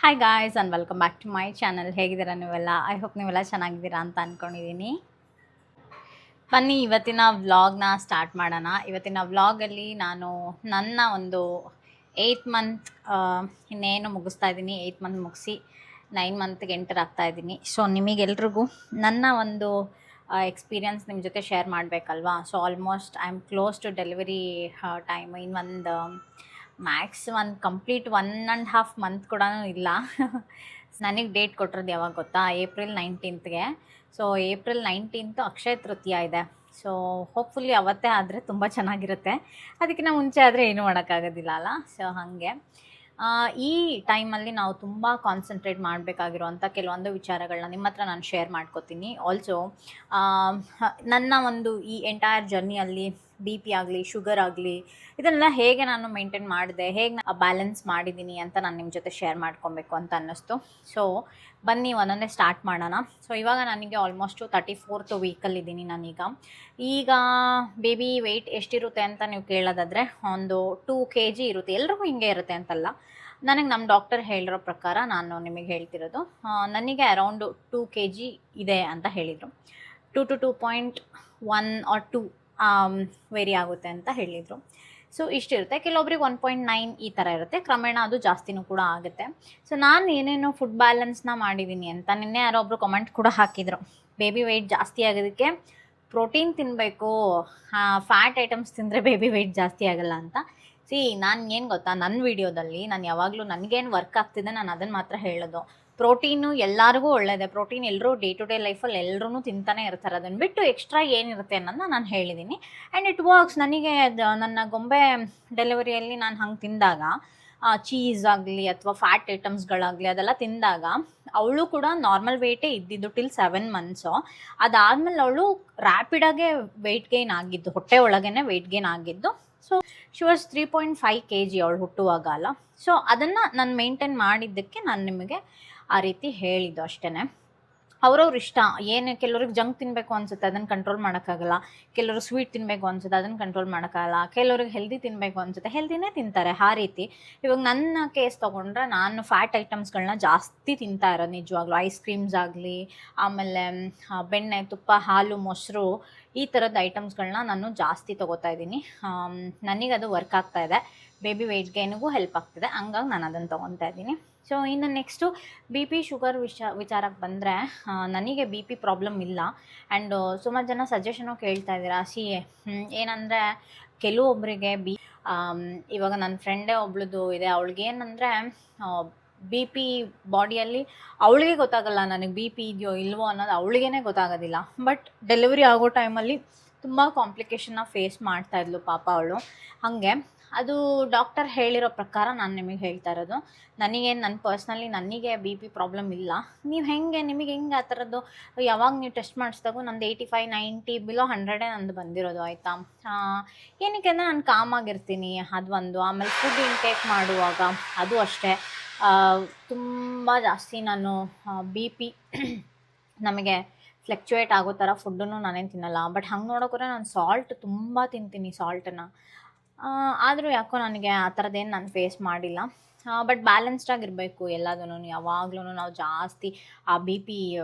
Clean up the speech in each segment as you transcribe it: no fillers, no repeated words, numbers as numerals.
Hi guys and welcome back to my channel. ಹೇಗಿದ್ದೀರಾ ನೀವೆಲ್ಲ? I hope ನೀವೆಲ್ಲ ಚೆನ್ನಾಗಿದ್ದೀರಾ ಅಂತ ಅಂದ್ಕೊಂಡಿದ್ದೀನಿ. ಬನ್ನಿ ಇವತ್ತಿನ ವ್ಲಾಗ್ನ ಸ್ಟಾರ್ಟ್ ಮಾಡೋಣ. ಇವತ್ತಿನ ವ್ಲಾಗಲ್ಲಿ ನಾನು ನನ್ನ ಒಂದು 8th ಮಂತ್ ಇನ್ನೇನು ಮುಗಿಸ್ತಾ ಇದ್ದೀನಿ. 8th ಮಂತ್ ಮುಗಿಸಿ 9 ಮಂತ್ಗೆ ಎಂಟರ್ ಆಗ್ತಾ ಇದ್ದೀನಿ. ಸೊ ನಿಮಗೆಲ್ರಿಗೂ ನನ್ನ ಒಂದು ಎಕ್ಸ್ಪೀರಿಯನ್ಸ್ ನಿಮ್ಮ ಜೊತೆ ಶೇರ್ ಮಾಡಬೇಕಲ್ವಾ. So almost I am close to delivery time. ಇನ್ನೊಂದು ಮ್ಯಾಕ್ಸ್ ಒಂದು ಕಂಪ್ಲೀಟ್ 1.5 ಮಂತ್ ಕೂಡ ಇಲ್ಲ. ನನಗೆ ಡೇಟ್ ಕೊಟ್ಟಿರೋದು ಯಾವಾಗ ಗೊತ್ತಾ? ಏಪ್ರಿಲ್ 19ಗೆ. ಸೊ ಏಪ್ರಿಲ್ 19 ಅಕ್ಷಯ ತೃತೀಯ ಇದೆ. ಸೊ ಹೋಪ್ಫುಲಿ ಅವತ್ತೇ ಆದರೆ ತುಂಬ ಚೆನ್ನಾಗಿರುತ್ತೆ. ಅದಕ್ಕಿಂತ ಮುಂಚೆ ಆದರೆ ಏನೂ ಮಾಡೋಕ್ಕಾಗೋದಿಲ್ಲ ಅಲ್ಲ. ಸೊ ಹಾಗೆ ಈ ಟೈಮಲ್ಲಿ ನಾವು ತುಂಬ ಕಾನ್ಸಂಟ್ರೇಟ್ ಮಾಡಬೇಕಾಗಿರುವಂಥ ಕೆಲವೊಂದು ವಿಚಾರಗಳನ್ನ ನಿಮ್ಮ ಹತ್ರ ನಾನು ಶೇರ್ ಮಾಡ್ಕೋತೀನಿ. ಆಲ್ಸೋ ನನ್ನ ಒಂದು ಈ ಎಂಟೈರ್ ಜರ್ನಿಯಲ್ಲಿ ಬಿ ಪಿ ಆಗಲಿ, ಶುಗರ್ ಆಗಲಿ, ಇದನ್ನೆಲ್ಲ ಹೇಗೆ ನಾನು ಮೇಂಟೈನ್ ಮಾಡಿದೆ, ಹೇಗೆ ನಾನು ಬ್ಯಾಲೆನ್ಸ್ ಮಾಡಿದ್ದೀನಿ ಅಂತ ನಾನು ನಿಮ್ಮ ಜೊತೆ ಶೇರ್ ಮಾಡ್ಕೊಬೇಕು ಅಂತ ಅನ್ನಿಸ್ತು. ಸೊ ಬನ್ನಿ ಒಂದೊಂದೇ ಸ್ಟಾರ್ಟ್ ಮಾಡೋಣ. ಸೊ ಇವಾಗ ನನಗೆ ಆಲ್ಮೋಸ್ಟು 34th ವೀಕಲ್ಲಿದ್ದೀನಿ ನಾನೀಗ. ಈಗ ಬೇಬಿ ವೆಯ್ಟ್ ಎಷ್ಟಿರುತ್ತೆ ಅಂತ ನೀವು ಕೇಳೋದಾದರೆ ಒಂದು 2 kg ಇರುತ್ತೆ. ಎಲ್ರಿಗೂ ಹಿಂಗೆ ಇರುತ್ತೆ ಅಂತಲ್ಲ. ನನಗೆ ನಮ್ಮ ಡಾಕ್ಟರ್ ಹೇಳಿರೋ ಪ್ರಕಾರ ನಾನು ನಿಮಗೆ ಹೇಳ್ತಿರೋದು, ನನಗೆ ಅರೌಂಡು 2 kg ಇದೆ ಅಂತ ಹೇಳಿದರು. 2 to 2.1 or 2 ವೇರಿ ಆಗುತ್ತೆ ಅಂತ ಹೇಳಿದರು. ಸೊ ಇಷ್ಟಿರುತ್ತೆ. ಕೆಲವೊಬ್ರಿಗೆ 1.9 ಈ ಥರ ಇರುತ್ತೆ. ಕ್ರಮೇಣ ಅದು ಜಾಸ್ತಿನೂ ಕೂಡ ಆಗುತ್ತೆ. ಸೊ ನಾನು ಏನೇನೋ ಫುಡ್ ಬ್ಯಾಲೆನ್ಸ್ನ ಮಾಡಿದ್ದೀನಿ ಅಂತ ನಿನ್ನೆ ಯಾರೋ ಒಬ್ಬರು ಕಮೆಂಟ್ ಕೂಡ ಹಾಕಿದರು. ಬೇಬಿ ವೆಯ್ಟ್ ಜಾಸ್ತಿ ಆಗೋದಕ್ಕೆ ಪ್ರೋಟೀನ್ ತಿನ್ನಬೇಕು, ಫ್ಯಾಟ್ ಐಟಮ್ಸ್ ತಿಂದರೆ ಬೇಬಿ ವೆಯ್ಟ್ ಜಾಸ್ತಿ ಆಗೋಲ್ಲ ಅಂತ. ನಾನು ಏನು ಗೊತ್ತಾ, ನನ್ನ ವೀಡಿಯೋದಲ್ಲಿ ನಾನು ಯಾವಾಗಲೂ ನನಗೇನು ವರ್ಕ್ ಆಗ್ತಿದೆ ನಾನು ಅದನ್ನು ಮಾತ್ರ ಹೇಳೋದು. ಪ್ರೋಟೀನು ಎಲ್ಲರಿಗೂ ಒಳ್ಳೆಯದೇ. ಪ್ರೋಟೀನ್ ಎಲ್ಲರೂ ಡೇ ಟು ಡೇ ಲೈಫಲ್ಲಿ ಎಲ್ಲರೂ ತಿಂತಾನೆ ಇರ್ತಾರೆ. ಅದನ್ನು ಬಿಟ್ಟು ಎಕ್ಸ್ಟ್ರಾ ಏನಿರುತ್ತೆ ಅನ್ನೋದನ್ನ ನಾನು ಹೇಳಿದ್ದೀನಿ. And it works. ನನಗೆ ನನ್ನ ಗೊಂಬೆ ಡೆಲಿವರಿಯಲ್ಲಿ ನಾನು ಹಂಗೆ ತಿಂದಾಗ ಚೀಸ್ ಆಗಲಿ ಅಥವಾ ಫ್ಯಾಟ್ ಐಟಮ್ಸ್ಗಳಾಗಲಿ ಅದೆಲ್ಲ ತಿಂದಾಗ ಅವಳು ಕೂಡ ನಾರ್ಮಲ್ ವೆಯ್ಟೇ ಇದ್ದಿದ್ದು ಟಿಲ್ 7 months. ಅದಾದಮೇಲೆ ಅವಳು ರ್ಯಾಪಿಡಾಗೆ ವೆಯ್ಟ್ ಗೇನ್ ಆಗಿದ್ದು, ಹೊಟ್ಟೆ ಒಳಗೇ ವೆಯ್ಟ್ ಗೇನ್ ಆಗಿದ್ದು. ಸೊ ಶಿ ವಾಸ್ 3.5 kg ಅವಳು ಹುಟ್ಟುವಾಗ ಅಲ್ಲ. ಸೊ ಅದನ್ನು ನಾನು ಮೇಂಟೈನ್ ಮಾಡಿದ್ದಕ್ಕೆ ನಾನು ನಿಮಗೆ ಆ ರೀತಿ ಹೇಳಿದ್ದು ಅಷ್ಟೇ. ಅವ್ರವ್ರ ಇಷ್ಟ. ಏನು ಕೆಲವ್ರಿಗೆ ಜಂಕ್ ತಿನ್ನಬೇಕು ಅನಿಸುತ್ತೆ, ಅದನ್ನು ಕಂಟ್ರೋಲ್ ಮಾಡೋಕ್ಕಾಗಲ್ಲ. ಕೆಲವರು ಸ್ವೀಟ್ ತಿನ್ನಬೇಕು ಅನಿಸುತ್ತೆ, ಅದನ್ನು ಕಂಟ್ರೋಲ್ ಮಾಡೋಕ್ಕಾಗಲ್ಲ. ಕೆಲವ್ರಿಗೆ ಹೆಲ್ದಿ ತಿನ್ನಬೇಕು ಅನಿಸುತ್ತೆ, ಹೆಲ್ದಿನೇ ತಿಂತಾರೆ. ಆ ರೀತಿ ಇವಾಗ ನನ್ನ ಕೇಸ್ ತೊಗೊಂಡ್ರೆ ನಾನು ಫ್ಯಾಟ್ ಐಟಮ್ಸ್ಗಳನ್ನ ಜಾಸ್ತಿ ತಿಂತಾ ಇರೋದು ನಿಜವಾಗ್ಲೂ. ಐಸ್ ಕ್ರೀಮ್ಸ್ ಆಗಲಿ, ಆಮೇಲೆ ಬೆಣ್ಣೆ, ತುಪ್ಪ, ಹಾಲು, ಮೊಸರು, ಈ ಥರದ ಐಟಮ್ಸ್ಗಳನ್ನ ನಾನು ಜಾಸ್ತಿ ತೊಗೋತಾ ಇದ್ದೀನಿ. ನನಗದು ವರ್ಕ್ ಆಗ್ತಾಯಿದೆ. ಬೇಬಿ ವೆಯ್ಟ್ ಗೇನಿಗೂ ಹೆಲ್ಪ್ ಆಗ್ತಿದೆ. ಹಂಗಾಗಿ ನಾನು ಅದನ್ನು ತೊಗೊತಾ ಇದ್ದೀನಿ. ಸೊ ಇನ್ನು ನೆಕ್ಸ್ಟು ಬಿ ಪಿ ಶುಗರ್ ವಿಚಾರಕ್ಕೆ ಬಂದರೆ, ನನಗೆ ಬಿ ಪಿ ಪ್ರಾಬ್ಲಮ್ ಇಲ್ಲ. ಆ್ಯಂಡ್ ಸುಮಾರು ಜನ ಸಜೆಷನು ಕೇಳ್ತಾ ಇದ್ದೀರಾ. ಏನಂದರೆ ಕೆಲವೊಬ್ಬರಿಗೆ ಇವಾಗ ನನ್ನ ಫ್ರೆಂಡೇ ಒಬ್ಳದು ಇದೆ. ಅವಳಿಗೇನಂದರೆ ಬಿ ಪಿ ಬಾಡಿಯಲ್ಲಿ ಅವಳಿಗೆ ಗೊತ್ತಾಗಲ್ಲ ನನಗೆ ಬಿ ಪಿ ಇದೆಯೋ ಇಲ್ವೋ ಅನ್ನೋದು ಅವಳಿಗೇ ಗೊತ್ತಾಗೋದಿಲ್ಲ. ಬಟ್ ಡೆಲಿವರಿ ಆಗೋ ಟೈಮಲ್ಲಿ ತುಂಬ ಕಾಂಪ್ಲಿಕೇಶನ್ನ ಫೇಸ್ ಮಾಡ್ತಾಯಿದ್ಲು ಪಾಪ ಅವಳು. ಹಾಗೆ ಅದು ಡಾಕ್ಟರ್ ಹೇಳಿರೋ ಪ್ರಕಾರ ನಾನು ನಿಮಗೆ ಹೇಳ್ತಾ ಇರೋದು. ನನ್ನ ಪರ್ಸ್ನಲಿ ನನಗೆ ಬಿ ಪಿ ಪ್ರಾಬ್ಲಮ್ ಇಲ್ಲ. ನೀವು ನಿಮಗೆ ಹೆಂಗೆ ಆ ಥರದ್ದು ಯಾವಾಗ ನೀವು ಟೆಸ್ಟ್ ಮಾಡಿಸಿದಾಗೂ ನಂದು 85, 90 ಬಿಲೋ 100 ನಂದು ಬಂದಿರೋದು, ಆಯಿತಾ. ಏನಕ್ಕೆ ಅಂದರೆ ನಾನು ಕಾಮಾಗಿರ್ತೀನಿ, ಅದು ಒಂದು. ಆಮೇಲೆ ಫುಡ್ ಇಂಟೇಕ್ ಮಾಡುವಾಗ ಅದು ಅಷ್ಟೇ, ತುಂಬ ಜಾಸ್ತಿ ನಾನು ಬಿ ಪಿ ನಮಗೆ ಫ್ಲಕ್ಚುಯೇಟ್ ಆಗೋ ಥರ ಫುಡ್ಡನ್ನು ನಾನೇನು ತಿನ್ನಲ್ಲ. ಬಟ್ ಹಂಗೆ ನೋಡೋಕ್ಕೋರೆ ನಾನು ಸಾಲ್ಟ್ ತುಂಬ ತಿಂತೀನಿ, ಸಾಲ್ಟನ್ನು. ಆದರೂ ಯಾಕೋ ನನಗೆ ಆ ಥರದ್ದೇನು ನಾನು ಫೇಸ್ ಮಾಡಿಲ್ಲ. ಬಟ್ ಬ್ಯಾಲೆನ್ಸ್ಡಾಗಿರಬೇಕು ಎಲ್ಲದೂ. ಯಾವಾಗ್ಲೂ ನಾವು ಜಾಸ್ತಿ ಆ ಬಿ ಪಿ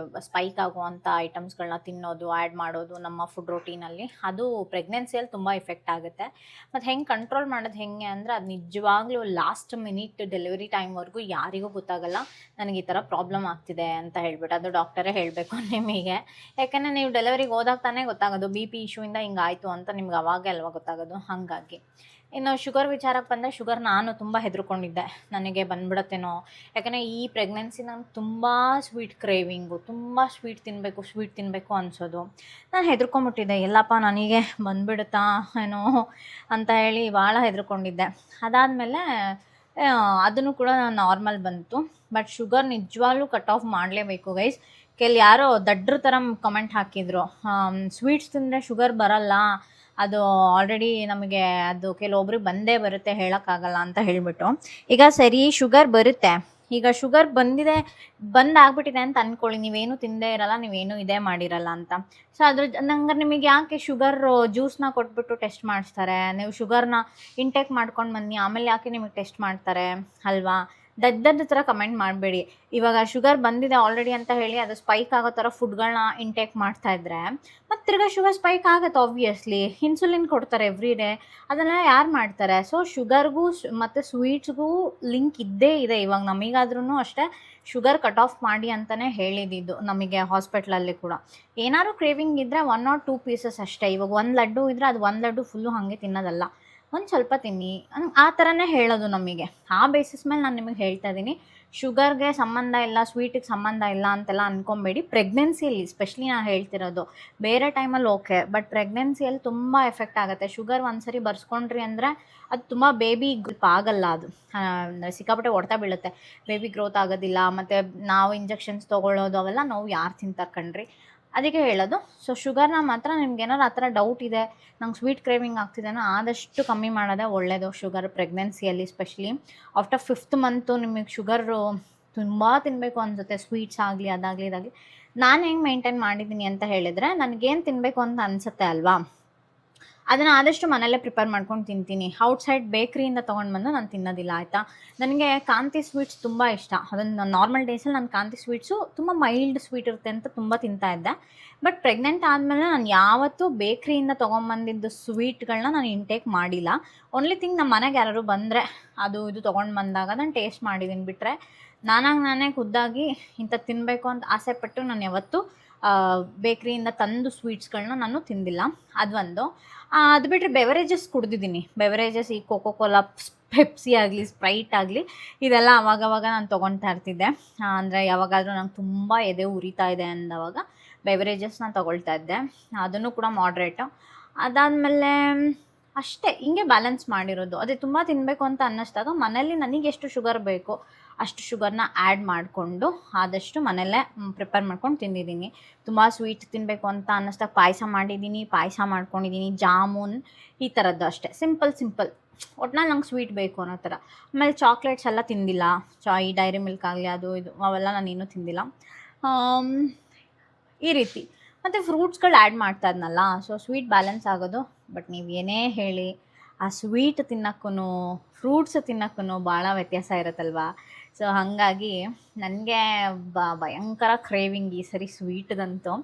ಸ್ಪೈಕ್ ಆಗುವಂಥ ಐಟಮ್ಸ್ಗಳನ್ನ ತಿನ್ನೋದು, ಆ್ಯಡ್ ಮಾಡೋದು ನಮ್ಮ ಫುಡ್ ರೊಟೀನಲ್ಲಿ, ಅದು ಪ್ರೆಗ್ನೆನ್ಸಿಯಲ್ಲಿ ತುಂಬ ಎಫೆಕ್ಟ್ ಆಗುತ್ತೆ. ಮತ್ತು ಹೆಂಗೆ ಕಂಟ್ರೋಲ್ ಮಾಡೋದು ಹೆಂಗೆ ಅಂದರೆ, ಅದು ನಿಜವಾಗ್ಲೂ ಲಾಸ್ಟ್ ಮಿನಿಟ್ ಡೆಲಿವರಿ ಟೈಮ್ವರೆಗೂ ಯಾರಿಗೂ ಗೊತ್ತಾಗಲ್ಲ ನನಗೆ ಈ ಥರ ಪ್ರಾಬ್ಲಮ್ ಆಗ್ತಿದೆ ಅಂತ ಹೇಳ್ಬಿಟ್ಟು. ಅದು ಡಾಕ್ಟರೇ ಹೇಳಬೇಕು ನಿಮಗೆ. ಯಾಕೆಂದರೆ ನೀವು ಡೆಲಿವರಿಗೆ ಹೋದಾಗ ತಾನೇ ಗೊತ್ತಾಗೋದು ಬಿ ಪಿ ಇಶ್ಯೂಯಿಂದ ಹಿಂಗಾಯಿತು ಅಂತ. ನಿಮ್ಗೆ ಅವಾಗೇ ಅಲ್ವಾ ಗೊತ್ತಾಗೋದು. ಹಾಗಾಗಿ ಇನ್ನು ಶುಗರ್ ವಿಚಾರಕ್ಕೆ ಬಂದರೆ, ಶುಗರ್ ನಾನು ತುಂಬ ಹೆದರ್ಕೊಂಡಿದ್ದೆ ನನಗೆ ಬಂದ್ಬಿಡತ್ತೇನೋ. ಯಾಕಂದರೆ ಈ ಪ್ರೆಗ್ನೆನ್ಸಿ ನಂಗೆ ತುಂಬ ಸ್ವೀಟ್ ಕ್ರೇವಿಂಗು, ತುಂಬ ಸ್ವೀಟ್ ತಿನ್ನಬೇಕು ಅನಿಸೋದು. ನಾನು ಹೆದರ್ಕೊಂಬಿಟ್ಟಿದ್ದೆ, ಎಲ್ಲಪ್ಪ ನನಗೆ ಬಂದುಬಿಡುತ್ತಾ ಏನೋ ಅಂತ ಹೇಳಿ ಭಾಳ ಹೆದರ್ಕೊಂಡಿದ್ದೆ. ಅದಾದಮೇಲೆ ಅದನ್ನು ಕೂಡ ನಾರ್ಮಲ್ ಬಂತು. ಬಟ್ ಶುಗರ್ ನಿಜವಾಗ್ಲೂ ಕಟ್ ಆಫ್ ಮಾಡಲೇಬೇಕು ಗೈಸ್. ಯಾರೋ ದಡ್ರ ಥರ ಕಮೆಂಟ್ ಹಾಕಿದ್ರು, ಸ್ವೀಟ್ಸ್ ತಿಂದರೆ ಶುಗರ್ ಬರಲ್ಲ, ಅದು ಆಲ್ರೆಡಿ ನಮಗೆ ಅದು ಕೆಲವೊಬ್ರಿಗೆ ಬಂದೇ ಬರುತ್ತೆ, ಹೇಳೋಕ್ಕಾಗಲ್ಲ ಅಂತ ಹೇಳಿಬಿಟ್ಟು. ಈಗ ಸರಿ ಶುಗರ್ ಬರುತ್ತೆ, ಈಗ ಶುಗರ್ ಬಂದಾಗ್ಬಿಟ್ಟಿದೆ ಅಂತ ಅಂದ್ಕೊಳ್ಳಿ. ನೀವೇನು ತಿಂದೇ ಇರಲ್ಲ, ನೀವೇನು ಇದೇ ಮಾಡಿರಲ್ಲ ಅಂತ. ಸೊ ನಂಗೆ ನಿಮಗೆ ಯಾಕೆ ಶುಗರ್ ಜ್ಯೂಸ್ನ ಕೊಟ್ಬಿಟ್ಟು ಟೆಸ್ಟ್ ಮಾಡಿಸ್ತಾರೆ? ನೀವು ಶುಗರ್ನ ಇಂಟೇಕ್ ಮಾಡ್ಕೊಂಡು ಬನ್ನಿ, ಆಮೇಲೆ ಯಾಕೆ ನಿಮಗೆ ಟೆಸ್ಟ್ ಮಾಡ್ತಾರೆ ಅಲ್ವಾ? ದಡ್ಡದ ಥರ ಕಮೆಂಟ್ ಮಾಡಬೇಡಿ. ಇವಾಗ ಶುಗರ್ ಬಂದಿದೆ ಆಲ್ರೆಡಿ ಅಂತ ಹೇಳಿ ಅದು ಸ್ಪೈಕ್ ಆಗೋ ಥರ ಫುಡ್ಗಳನ್ನ ಇಂಟೇಕ್ ಮಾಡ್ತಾ ಇದ್ರೆ ಮತ್ತು ತಿರ್ಗಾ ಶುಗರ್ ಸ್ಪೈಕ್ ಆಗುತ್ತೆ. ಆಬ್ವಿಯಸ್ಲಿ ಇನ್ಸುಲಿನ್ ಕೊಡ್ತಾರೆ ಎವ್ರಿ ಡೇ, ಅದನ್ನೆಲ್ಲ ಯಾರು ಮಾಡ್ತಾರೆ? ಸೊ ಶುಗರ್ಗೂ ಮತ್ತು ಸ್ವೀಟ್ಸ್ಗೂ ಲಿಂಕ್ ಇದ್ದೇ ಇದೆ. ಇವಾಗ ನಮಗಾದ್ರೂ ಅಷ್ಟೇ ಶುಗರ್ ಕಟ್ ಆಫ್ ಮಾಡಿ ಅಂತಲೇ ಹೇಳಿದ್ದು ನಮಗೆ ಹಾಸ್ಪಿಟ್ಲಲ್ಲಿ ಕೂಡ. ಏನಾದ್ರು ಕ್ರೇವಿಂಗ್ ಇದ್ದರೆ 1 or 2 ಪೀಸಸ್ ಅಷ್ಟೇ. ಇವಾಗ 1 ಲಡ್ಡು ಇದ್ದರೆ ಅದು 1 ಲಡ್ಡು ಫುಲ್ಲು ಹಾಗೆ ತಿನ್ನೋದಲ್ಲ, ಒಂದು ಸ್ವಲ್ಪ ತಿನ್ನಿ ಆ ಥರನೇ ಹೇಳೋದು ನಮಗೆ. ಆ ಬೇಸಿಸ್ ಮೇಲೆ ನಾನು ನಿಮಗೆ ಹೇಳ್ತಾ ಇದ್ದೀನಿ. ಶುಗರ್ಗೆ ಸಂಬಂಧ ಇಲ್ಲ, ಸ್ವೀಟಿಗೆ ಸಂಬಂಧ ಇಲ್ಲ ಅಂತೆಲ್ಲ ಅಂದ್ಕೊಬೇಡಿ. ಪ್ರೆಗ್ನೆನ್ಸಿಯಲ್ಲಿ ಸ್ಪೆಷಲಿ ನಾನು ಹೇಳ್ತಿರೋದು, ಬೇರೆ ಟೈಮಲ್ಲಿ ಓಕೆ, ಬಟ್ ಪ್ರೆಗ್ನೆನ್ಸಿಯಲ್ಲಿ ತುಂಬ ಎಫೆಕ್ಟ್ ಆಗುತ್ತೆ. ಶುಗರ್ ಒಂದ್ಸರಿ ಬರ್ಸ್ಕೊಂಡ್ರಿ ಅಂದರೆ ಅದು ತುಂಬ ಬೇಬಿ ಗ್ರೋತ್ ಆಗಲ್ಲ, ಅದು ಸಿಕ್ಕಾಪಟ್ಟೆ ಹೊಡ್ತಾ ಬೀಳುತ್ತೆ, ಬೇಬಿ ಗ್ರೋತ್ ಆಗೋದಿಲ್ಲ. ಮತ್ತು ನಾವು ಇಂಜೆಕ್ಷನ್ಸ್ ತೊಗೊಳ್ಳೋದು ಅವೆಲ್ಲ ನೋವು ಯಾರು ತಿಂತಾರೆ ಕಣ್ರಿ. ಅದಕ್ಕೆ ಹೇಳೋದು. ಸೊ ಶುಗರ್ನ ಮಾತ್ರ ನಿಮ್ಗೆ ಏನಾರು ಆ ಥರ ಡೌಟ್ ಇದೆ, ನಂಗೆ ಸ್ವೀಟ್ ಕ್ರೇವಿಂಗ್ ಆಗ್ತಿದೆನೋ, ಆದಷ್ಟು ಕಮ್ಮಿ ಮಾಡೋದೇ ಒಳ್ಳೆಯದು. ಶುಗರ್ ಪ್ರೆಗ್ನೆನ್ಸಿಯಲ್ಲಿ ಸ್ಪೆಷಲಿ ಆಫ್ಟರ್ 5th ಮಂತು ನಿಮಗೆ ಶುಗರು ತುಂಬ ತಿನ್ನಬೇಕು ಅನಿಸುತ್ತೆ, ಸ್ವೀಟ್ಸ್ ಆಗಲಿ ಅದಾಗಲಿ ಇದಾಗಲಿ. ನಾನು ಹೆಂಗೆ ಮೇಂಟೈನ್ ಮಾಡಿದ್ದೀನಿ ಅಂತ ಹೇಳಿದರೆ, ನನಗೇನು ತಿನ್ನಬೇಕು ಅಂತ ಅನಿಸುತ್ತೆ ಅಲ್ವಾ, ಅದನ್ನು ಆದಷ್ಟು ಮನೆಯಲ್ಲೇ ಪ್ರಿಪೇರ್ ಮಾಡ್ಕೊಂಡು ತಿಂತೀನಿ. ಔಟ್ಸೈಡ್ ಬೇಕ್ರಿಯಿಂದ ತೊಗೊಂಡು ಬಂದು ನಾನು ತಿನ್ನೋದಿಲ್ಲ, ಆಯಿತಾ. ನನಗೆ ಕಾಂತಿ ಸ್ವೀಟ್ಸ್ ತುಂಬ ಇಷ್ಟ. ಅದನ್ನು ನಾರ್ಮಲ್ ಡೇಸಲ್ಲಿ ನಾನು ಕಾಂತಿ ಸ್ವೀಟ್ಸು ತುಂಬ ಮೈಲ್ಡ್ ಸ್ವೀಟ್ ಇರುತ್ತೆ ಅಂತ ತುಂಬ ತಿಂತಾಯಿದ್ದೆ. ಬಟ್ ಪ್ರೆಗ್ನೆಂಟ್ ಆದಮೇಲೆ ನಾನು ಯಾವತ್ತೂ ಬೇಕ್ರಿಯಿಂದ ತೊಗೊಂಬಂದಿದ್ದು ಸ್ವೀಟ್ಗಳನ್ನ ನಾನು ಇಂಟೇಕ್ ಮಾಡಿಲ್ಲ. ಓನ್ಲಿ ಥಿಂಗ್ ನಮ್ಮ ಮನೆಗೆ ಯಾರಾದ್ರು ಬಂದರೆ ಅದು ಇದು ತೊಗೊಂಡು ಬಂದಾಗ ನಾನು ಟೇಸ್ಟ್ ಮಾಡಿದ್ದೀನಿ. ಬಿಟ್ಟರೆ ನಾನೇ ಖುದ್ದಾಗಿ ಇಂಥದ್ದು ತಿನ್ನಬೇಕು ಅಂತ ಆಸೆಪಟ್ಟು ನಾನು ಯಾವತ್ತೂ ಬೇಕ್ರಿಯಿಂದ ತಂದು ಸ್ವೀಟ್ಸ್ಗಳನ್ನ ನಾನು ತಿಂದಿಲ್ಲ. ಅದೊಂದು. ಅದು ಬಿಟ್ಟರೆ ಬೆವರೇಜಸ್ ಕುಡ್ದಿದ್ದೀನಿ. ಬೆವರೇಜಸ್ ಈ ಕೋಕೋ ಕೋಲಾ, ಪೆಪ್ಸಿ ಆಗಲಿ, ಸ್ಪ್ರೈಟ್ ಆಗಲಿ, ಇದೆಲ್ಲ ಅವಾಗವಾಗ ನಾನು ತೊಗೊಳ್ತಾ ಇರ್ತಿದ್ದೆ. ಅಂದರೆ ಯಾವಾಗಾದರೂ ನಂಗೆ ತುಂಬ ಎದೆ ಉರಿತಾ ಇದೆ ಅಂದವಾಗ ಬೆವರೇಜಸ್ನ ತೊಗೊಳ್ತಾ ಇದ್ದೆ, ಅದನ್ನು ಕೂಡ ಮಾಡ್ರೇಟು. ಅದಾದಮೇಲೆ ಅಷ್ಟೇ, ಹಿಂಗೆ ಬ್ಯಾಲೆನ್ಸ್ ಮಾಡಿರೋದು. ಅದೇ ತುಂಬ ತಿನ್ನಬೇಕು ಅಂತ ಅನ್ನಿಸ್ದಾಗ ಮನೇಲಿ ನನಗೆ ಎಷ್ಟು ಶುಗರ್ ಬೇಕೋ ಅಷ್ಟು ಶುಗರ್ನ ಆ್ಯಡ್ ಮಾಡಿಕೊಂಡು ಆದಷ್ಟು ಮನೆಯಲ್ಲೇ ಪ್ರಿಪೇರ್ ಮಾಡ್ಕೊಂಡು ತಿಂದಿದ್ದೀನಿ. ತುಂಬ ಸ್ವೀಟ್ ತಿನ್ನಬೇಕು ಅಂತ ಅನ್ನಿಸ್ದಾಗ ಪಾಯಸ ಮಾಡ್ಕೊಂಡಿದ್ದೀನಿ, ಜಾಮೂನ್ ಈ ಥರದ್ದು ಅಷ್ಟೇ. ಸಿಂಪಲ್ ಒಟ್ನಲ್ಲಿ ನಂಗೆ ಸ್ವೀಟ್ ಬೇಕು ಅನ್ನೋ ಥರ. ಆಮೇಲೆ ಚಾಕ್ಲೇಟ್ಸ್ ಎಲ್ಲ ತಿಂದಿಲ್ಲ, ಈ ಡೈರಿ ಮಿಲ್ಕ್ ಆಗಲಿ ಅದು ಇದು ಅವೆಲ್ಲ ನಾನೇನು ತಿಂದಿಲ್ಲ. ಈ ರೀತಿ ಮತ್ತು ಫ್ರೂಟ್ಸ್ಗಳು ಆ್ಯಡ್ ಮಾಡ್ತಾ ಇದ್ನಲ್ಲ, ಸೊ ಸ್ವೀಟ್ ಬ್ಯಾಲೆನ್ಸ್ ಆಗೋದು. ಬಟ್ ನೀವು ಏನೇ ಹೇಳಿ ಆ ಸ್ವೀಟ್ ತಿನ್ನೋಕ್ಕೂ ಫ್ರೂಟ್ಸ್ ತಿನ್ನೋಕ್ಕೂ ಭಾಳ ವ್ಯತ್ಯಾಸ ಇರುತ್ತಲ್ವ. ಸೊ ಹಾಗಾಗಿ ನನಗೆ ಭಯಂಕರ ಕ್ರೇವಿಂಗ್ ಈ ಸರಿ ಸ್ವೀಟ್ದಂತೂ.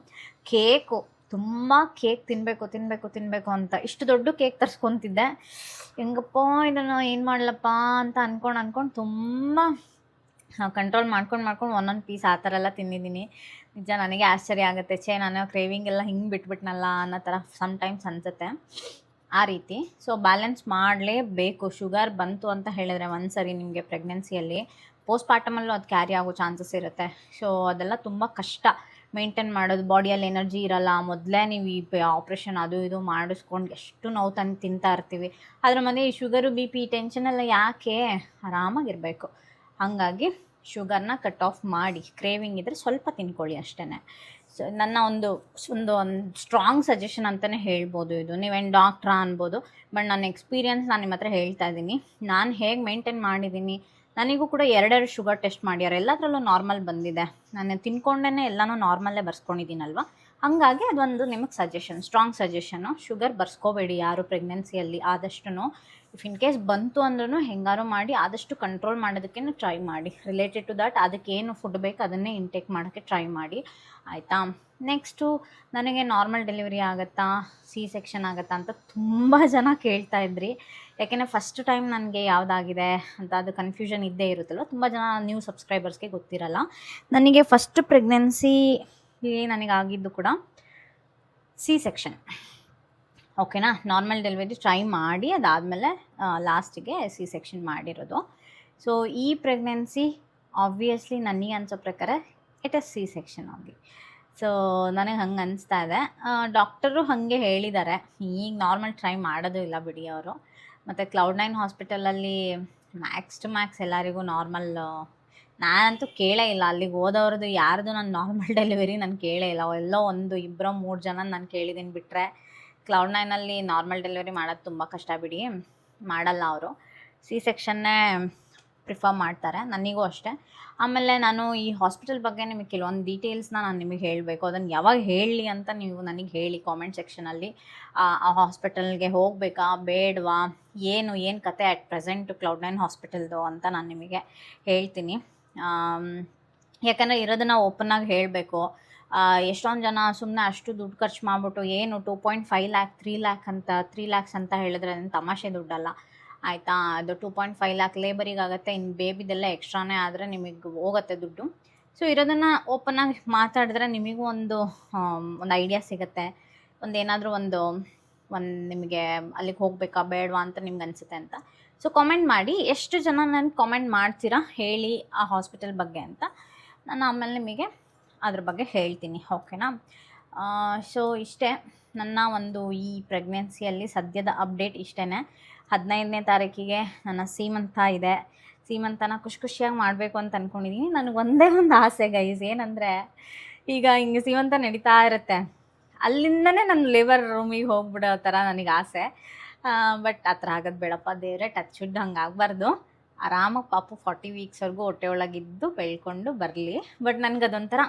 ಕೇಕು, ತುಂಬ ಕೇಕ್ ತಿನ್ನಬೇಕು ಅಂತ ಇಷ್ಟು ದೊಡ್ಡ ಕೇಕ್ ತರಿಸ್ಕೊತಿದ್ದೆ. ಹೆಂಗಪ್ಪ ಇದನ್ನು ಏನು ಮಾಡಲಪ್ಪ ಅಂತ ಅಂದ್ಕೊಂಡು ತುಂಬ ಕಂಟ್ರೋಲ್ ಮಾಡ್ಕೊಂಡು ಒಂದೊಂದು ಪೀಸ್ ಆ ಥರ ಎಲ್ಲ ತಿಂದಿದ್ದೀನಿ. ನಿಜ ನನಗೆ ಆಶ್ಚರ್ಯ ಆಗುತ್ತೆ, ನಾನು ಕ್ರೇವಿಂಗ್ ಎಲ್ಲ ಹಿಂಗೆ ಬಿಟ್ಬಿಟ್ನಲ್ಲ ಅನ್ನೋ ಥರ ಸಮ್ಟೈಮ್ಸ್ ಅನಿಸುತ್ತೆ. ಆ ರೀತಿ. ಸೊ ಬ್ಯಾಲೆನ್ಸ್ ಮಾಡಲೇಬೇಕು. ಶುಗರ್ ಬಂತು ಅಂತ ಹೇಳಿದ್ರೆ ಒಂದ್ಸರಿ ನಿಮಗೆ ಪ್ರೆಗ್ನೆನ್ಸಿಯಲ್ಲಿ, ಪೋಸ್ಟ್ಪಾರ್ಟಮಲ್ಲೂ ಅದು ಕ್ಯಾರಿ ಆಗೋ ಚಾನ್ಸಸ್ ಇರುತ್ತೆ. ಸೊ ಅದೆಲ್ಲ ತುಂಬ ಕಷ್ಟ ಮೇಂಟೈನ್ ಮಾಡೋದು. ಬಾಡಿಯಲ್ಲಿ ಎನರ್ಜಿ ಇರಲ್ಲ. ಮೊದಲೇ ನೀವು ಈ ಆಪ್ರೇಷನ್ ಅದು ಇದು ಮಾಡಿಸ್ಕೊಂಡು ಎಷ್ಟು ನೋವು ತಿಂತಾ ಇರ್ತೀವಿ. ಅದ್ರ ಮಧ್ಯೆ ಈ ಶುಗರು, BP, ಟೆನ್ಷನ್ ಎಲ್ಲ ಯಾಕೆ? ಆರಾಮಾಗಿರಬೇಕು. ಹಾಗಾಗಿ ಶುಗರ್ನ ಕಟ್ ಆಫ್ ಮಾಡಿ, ಕ್ರೇವಿಂಗ್ ಇದ್ದರೆ ಸ್ವಲ್ಪ ತಿನ್ಕೊಳ್ಳಿ ಅಷ್ಟೇ. ಸೊ ನನ್ನ ಒಂದು ಸ್ಟ್ರಾಂಗ್ ಸಜೆಷನ್ ಅಂತಲೇ ಹೇಳ್ಬೋದು ಇದು. ನೀವೇನು ಡಾಕ್ಟ್ರಾ ಅನ್ಬೋದು, ಬಟ್ ನನ್ನ ಎಕ್ಸ್ಪೀರಿಯನ್ಸ್ ನಾನು ನಿಮ್ಮ ಹತ್ರ ಹೇಳ್ತಾ ಇದ್ದೀನಿ. ನಾನು ಹೇಗೆ ಮೇಂಟೈನ್ ಮಾಡಿದ್ದೀನಿ, ನನಗೂ ಕೂಡ 2 ಶುಗರ್ ಟೆಸ್ಟ್ ಮಾಡ್ಯಾರ, ಎಲ್ಲದರಲ್ಲೂ ನಾರ್ಮಲ್ ಬಂದಿದೆ. ನಾನು ತಿನ್ಕೊಂಡೇ ಎಲ್ಲನೂ ನಾರ್ಮಲ್ಲೇ ಬರ್ಸ್ಕೊಂಡಿದ್ದೀನಲ್ವ. ಹಾಗಾಗಿ ಅದೊಂದು ನಿಮಗೆ ಸ್ಟ್ರಾಂಗ್ ಸಜೆಷನು. ಶುಗರ್ ಬರ್ಸ್ಕೋಬೇಡಿ ಯಾರು ಪ್ರೆಗ್ನೆನ್ಸಿಯಲ್ಲಿ. ಆದಷ್ಟು ಇಫ್ ಇನ್ ಕೇಸ್ ಬಂತು ಅಂದ್ರೂ ಹೆಂಗಾರು ಮಾಡಿ ಆದಷ್ಟು ಕಂಟ್ರೋಲ್ ಮಾಡೋದಕ್ಕೆ ಟ್ರೈ ಮಾಡಿ. ರಿಲೇಟೆಡ್ ಟು ದ್ಯಾಟ್ ಅದಕ್ಕೇನು ಫುಡ್ ಬೇಕು ಅದನ್ನೇ ಇಂಟೇಕ್ ಮಾಡೋಕ್ಕೆ ಟ್ರೈ ಮಾಡಿ, ಆಯಿತಾ. ನೆಕ್ಸ್ಟು, ನನಗೆ ನಾರ್ಮಲ್ ಡೆಲಿವರಿ ಆಗುತ್ತಾ, ಸೆಕ್ಷನ್ ಆಗುತ್ತಾ ಅಂತ ತುಂಬ ಜನ ಕೇಳ್ತಾ ಇದ್ರಿ. ಯಾಕೆಂದರೆ ಫಸ್ಟ್ ಟೈಮ್ ನನಗೆ ಯಾವುದಾಗಿದೆ ಅಂತ ಅದು ಕನ್ಫ್ಯೂಷನ್ ಇದ್ದೇ ಇರುತ್ತಲ್ವ. ತುಂಬ ಜನ ನ್ಯೂ ಸಬ್ಸ್ಕ್ರೈಬರ್ಸ್ಗೆ ಗೊತ್ತಿರಲ್ಲ. ನನಗೆ ಫಸ್ಟ್ ಪ್ರೆಗ್ನೆನ್ಸಿ ನನಗಾಗಿದ್ದು ಕೂಡ ಸೆಕ್ಷನ್, ಓಕೆನಾ. ನಾರ್ಮಲ್ ಡೆಲಿವರಿ ಟ್ರೈ ಮಾಡಿ ಅದಾದಮೇಲೆ ಲಾಸ್ಟಿಗೆ ಸೆಕ್ಷನ್ ಮಾಡಿರೋದು. ಸೊ ಈ ಪ್ರೆಗ್ನೆನ್ಸಿ ಆಬ್ವಿಯಸ್ಲಿ ನನಗೆ ಅನಿಸೋ ಪ್ರಕಾರ ಇಟ್ ಇಸ್ ಸೆಕ್ಷನ್ ಆಗಿ. ಸೊ ನನಗೆ ಹಂಗೆ ಅನಿಸ್ತಾ ಇದೆ. ಡಾಕ್ಟರು ಹಾಗೆ ಹೇಳಿದ್ದಾರೆ. ಈಗ ನಾರ್ಮಲ್ ಟ್ರೈ ಮಾಡೋದು ಇಲ್ಲ ಬಿಡಿ ಅವರು. ಮತ್ತು Cloud9 ಹಾಸ್ಪಿಟಲಲ್ಲಿ ಮ್ಯಾಕ್ಸ್ ಟು ಮ್ಯಾಕ್ಸ್ ಎಲ್ಲರಿಗೂ ನಾರ್ಮಲ್. ನಾನಂತೂ ಕೇಳೇ ಇಲ್ಲ, ಅಲ್ಲಿಗೆ ಹೋದವ್ರದ್ದು ಯಾರ್ದು ನಾನು ನಾರ್ಮಲ್ ಡೆಲಿವರಿ ನಾನು ಕೇಳೇ ಇಲ್ಲ. ಎಲ್ಲೋ 1, 2, 3 ಜನ ನಾನು ಕೇಳಿದ್ದೀನಿ. ಬಿಟ್ಟರೆ Cloud9ಅಲ್ಲಿ ನಾರ್ಮಲ್ ಡೆಲಿವರಿ ಮಾಡೋದು ತುಂಬ ಕಷ್ಟ ಬಿಡಿ, ಮಾಡಲ್ಲ ಅವರು. ಸೆಕ್ಷನ್ನೇ ಪ್ರಿಫರ್ ಮಾಡ್ತಾರೆ, ನನಗೂ ಅಷ್ಟೇ. ಆಮೇಲೆ ನಾನು ಈ ಹಾಸ್ಪಿಟಲ್ ಬಗ್ಗೆ ನಿಮಗೆ ಕೆಲವೊಂದು ಡೀಟೇಲ್ಸ್ನ ನಾನು ನಿಮಗೆ ಹೇಳಬೇಕು. ಅದನ್ನು ಯಾವಾಗ ಹೇಳಲಿ ಅಂತ ನೀವು ನನಗೆ ಹೇಳಿ ಕಾಮೆಂಟ್ ಸೆಕ್ಷನಲ್ಲಿ. ಆ ಹಾಸ್ಪಿಟಲ್ಗೆ ಹೋಗಬೇಕಾ ಬೇಡವಾ, ಏನು ಕತೆ ಅಟ್ ಪ್ರೆಸೆಂಟ್ Cloud9 ಹಾಸ್ಪಿಟಲ್ದು ಅಂತ ನಾನು ನಿಮಗೆ ಹೇಳ್ತೀನಿ. ಯಾಕಂದರೆ ಇರೋದನ್ನು ಓಪನ್ನಾಗಿ ಹೇಳಬೇಕು. ಎಷ್ಟೊಂದು ಜನ ಸುಮ್ಮನೆ ಅಷ್ಟು ದುಡ್ಡು ಖರ್ಚು ಮಾಡಿಬಿಟ್ಟು ಏನು 2.5 ಲ್ಯಾಕ್ 3 ಲ್ಯಾಕ್ ಅಂತ 3 ಲ್ಯಾಕ್ಸ್ ಅಂತ ಹೇಳಿದ್ರೆ ಅದನ್ನು ತಮಾಷೆ ದುಡ್ಡಲ್ಲ ಆಯಿತಾ. ಅದು 2.5 ಲ್ಯಾಕ್ ಲೇಬರಿಗಾಗುತ್ತೆ, ಇನ್ನು ಬೇಬಿದೆಲ್ಲ ಎಕ್ಸ್ಟ್ರಾನೇ ಆದರೆ ನಿಮಗೆ ಹೋಗುತ್ತೆ ದುಡ್ಡು. ಸೊ ಇರೋದನ್ನು ಓಪನ್ನಾಗಿ ಮಾತಾಡಿದ್ರೆ ನಿಮಗೂ ಒಂದು ಐಡಿಯಾ ಸಿಗುತ್ತೆ. ಏನಾದರೂ ಒಂದು ನಿಮಗೆ ಅಲ್ಲಿಗೆ ಹೋಗಬೇಕಾ ಬೇಡವಾ ಅಂತ ನಿಮ್ಗೆ ಅನಿಸುತ್ತೆ ಅಂತ. ಸೊ ಕಾಮೆಂಟ್ ಮಾಡಿ, ಎಷ್ಟು ಜನ ನನಗೆ ಕಾಮೆಂಟ್ ಮಾಡ್ತೀರಾ ಹೇಳಿ ಆ ಹಾಸ್ಪಿಟಲ್ ಬಗ್ಗೆ ಅಂತ. ನಾನು ಆಮೇಲೆ ನಿಮಗೆ ಅದ್ರ ಬಗ್ಗೆ ಹೇಳ್ತೀನಿ, ಓಕೆನಾ. ಸೊ ಇಷ್ಟೇ ನನ್ನ ಒಂದು ಈ ಪ್ರೆಗ್ನೆನ್ಸಿಯಲ್ಲಿ ಸದ್ಯದ ಅಪ್ಡೇಟ್ ಇಷ್ಟೇ. 15ನೇ ತಾರೀಕಿಗೆ ನನ್ನ ಸೀಮಂತ ಇದೆ. ಸೀಮಂತನ ಖುಷಿಯಾಗಿ ಮಾಡಬೇಕು ಅಂತ ಅಂದ್ಕೊಂಡಿದ್ದೀನಿ. ನನಗೆ ಒಂದೇ ಒಂದು ಆಸೆ ಗೈಸ್, ಏನಂದರೆ ಈಗ ಹಿಂಗೆ ಸೀಮಂತ ನಡೀತಾ ಇರುತ್ತೆ, ಅಲ್ಲಿಂದನೇ ನನ್ನ ಲೇಬರ್ ರೂಮಿಗೆ ಹೋಗ್ಬಿಡೋ ಥರ ನನಗೆ ಆಸೆ. ಬಟ್ ಆ ಥರ ಆಗೋದು ಬೇಡಪ್ಪ ದೇವರೇ, ಟಚ್ ವುಡ್ ಹಂಗೆ ಆಗಬಾರ್ದು. ಆರಾಮಾಗಿ ಪಾಪು 40 ವೀಕ್ಸ್ವರೆಗೂ ಹೊಟ್ಟೆ ಒಳಗಿದ್ದು ಬೆಳ್ಕೊಂಡು ಬರಲಿ. ಬಟ್ ನನಗೆ ಅದೊಂಥರ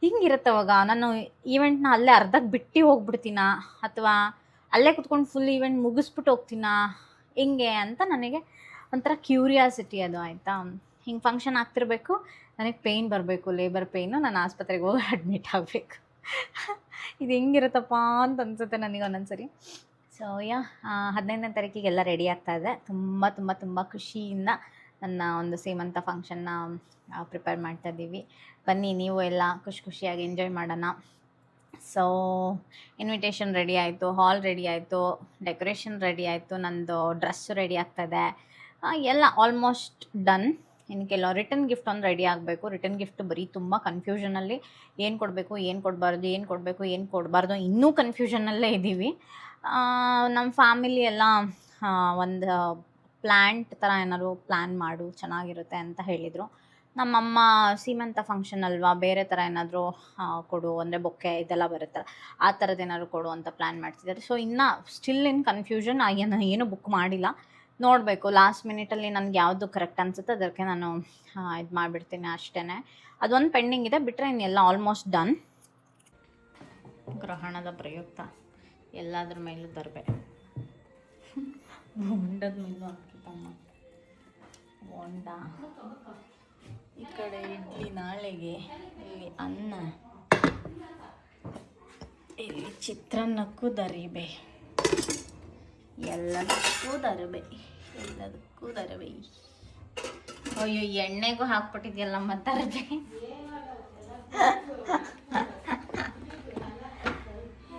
ಹಿಂಗಿರುತ್ತೆ, ಅವಾಗ ನಾನು ಈವೆಂಟ್ನ ಅಲ್ಲೇ ಅರ್ಧಕ್ಕೆ ಬಿಟ್ಟು ಹೋಗ್ಬಿಡ್ತೀನಾ ಅಥವಾ ಅಲ್ಲೇ ಕುತ್ಕೊಂಡು ಫುಲ್ ಈವೆಂಟ್ ಮುಗಿಸ್ಬಿಟ್ಟು ಹೋಗ್ತೀನಾ ಹಿಂಗೆ ಅಂತ ನನಗೆ ಒಂಥರ ಕ್ಯೂರಿಯಾಸಿಟಿ ಅದು, ಆಯಿತಾ. ಹಿಂಗೆ ಫಂಕ್ಷನ್ ಆಗ್ತಿರ್ಬೇಕು, ನನಗೆ ಪೇಯ್ನ್ ಬರಬೇಕು, ಲೇಬರ್ ಪೇಯ್ನು, ನಾನು ಆಸ್ಪತ್ರೆಗೆ ಹೋಗಿ ಅಡ್ಮಿಟ್ ಆಗಬೇಕು. ಇದು ಹೆಂಗಿರುತ್ತಪ್ಪ ಅಂತ ಅನಿಸುತ್ತೆ ನನಗೆ ಒಂದೊಂದ್ಸರಿ. ಸೊ 15ನೇ ತಾರೀಕಿಗೆಲ್ಲ ರೆಡಿ ಆಗ್ತಾಯಿದೆ. ತುಂಬ ಖುಷಿಯಿಂದ ನನ್ನ ಒಂದು ಸೀಮಂತ ಫಂಕ್ಷನ್ನ ಪ್ರಿಪೇರ್ ಮಾಡ್ತಾಯಿದ್ದೀವಿ. ಬನ್ನಿ ನೀವು ಎಲ್ಲ ಖುಷಿಯಾಗಿ ಎಂಜಾಯ್ ಮಾಡೋಣ. ಸೊ ಇನ್ವಿಟೇಷನ್ ರೆಡಿ ಆಯಿತು, ಹಾಲ್ ರೆಡಿ ಆಯಿತು, ಡೆಕೋರೇಷನ್ ರೆಡಿ ಆಯಿತು, ನಂದು ಡ್ರೆಸ್ಸು ರೆಡಿ ಆಗ್ತಾಯಿದೆ, ಎಲ್ಲ ಆಲ್ಮೋಸ್ಟ್ ಡನ್. ಇನ್ನು ಕೆಲವು ರಿಟರ್ನ್ ಗಿಫ್ಟ್ ಒಂದು ರೆಡಿ ಆಗಬೇಕು. ರಿಟರ್ನ್ ಗಿಫ್ಟ್ ಬರೀ ತುಂಬ ಕನ್ಫ್ಯೂಷನಲ್ಲಿ, ಏನು ಕೊಡಬೇಕು ಏನು ಕೊಡಬಾರ್ದು, ಏನು ಕೊಡಬೇಕು ಏನು ಕೊಡಬಾರ್ದು, ಇನ್ನೂ ಕನ್ಫ್ಯೂಷನ್ನಲ್ಲೇ ಇದ್ದೀವಿ. ನಮ್ಮ ಫ್ಯಾಮಿಲಿ ಎಲ್ಲ ಒಂದು ಪ್ಲ್ಯಾಂಟ್ ಥರ ಏನಾದ್ರು ಪ್ಲ್ಯಾನ್ ಮಾಡು ಚೆನ್ನಾಗಿರುತ್ತೆ ಅಂತ ಹೇಳಿದರು. ನಮ್ಮಮ್ಮ ಸೀಮಂತ ಫಂಕ್ಷನ್ ಅಲ್ವಾ, ಬೇರೆ ಥರ ಏನಾದರೂ ಕೊಡು ಅಂದರೆ ಬೊಕ್ಕೆ ಇದೆಲ್ಲ ಬರುತ್ತಲ್ಲ, ಆ ಥರದ್ದು ಏನಾದ್ರು ಕೊಡು ಅಂತ ಪ್ಲ್ಯಾನ್ ಮಾಡ್ತಿದ್ದಾರೆ. ಸೊ ಇನ್ನೂ ಸ್ಟಿಲ್ ಇನ್ ಕನ್ಫ್ಯೂಷನ್, ಏನು ಬುಕ್ ಮಾಡಿಲ್ಲ, ನೋಡಬೇಕು. ಲಾಸ್ಟ್ ಮಿನಿಟಲ್ಲಿ ನನಗೆ ಯಾವುದು ಕರೆಕ್ಟ್ ಅನಿಸುತ್ತೆ ಅದಕ್ಕೆ ನಾನು ಇದು ಮಾಡಿಬಿಡ್ತೀನಿ ಅಷ್ಟೇ. ಅದೊಂದು ಪೆಂಡಿಂಗ್ ಇದೆ, ಬಿಟ್ಟರೆ ಇನ್ನೆಲ್ಲ ಆಲ್ಮೋಸ್ಟ್ ಡನ್. ಗ್ರಹಣದ ಪ್ರಯುಕ್ತ ಎಲ್ಲದ್ರ ಮೇಲೂ ದರ್ಬೆ, ಬೊಂಡದ ಮೇಲೂ ಹಾಕಿತಮ್ಮ ಬೊಂಡ. ಈ ಕಡೆ ಇಡ್ಲಿ ನಾಳೆಗೆ, ಇಲ್ಲಿ ಅನ್ನ, ಇಲ್ಲಿ ಚಿತ್ರಾನ್ನಕ್ಕೂ ದರಿಬೆ, ಎಲ್ಲದಕ್ಕೂ ದರ್ಬೆ. ಅಯ್ಯೋ ಎಣ್ಣೆಗೂ ಹಾಕ್ಬಿಟ್ಟಿದ್ಯಲ್ಲಮ್ಮ ದರ್ಬೆ.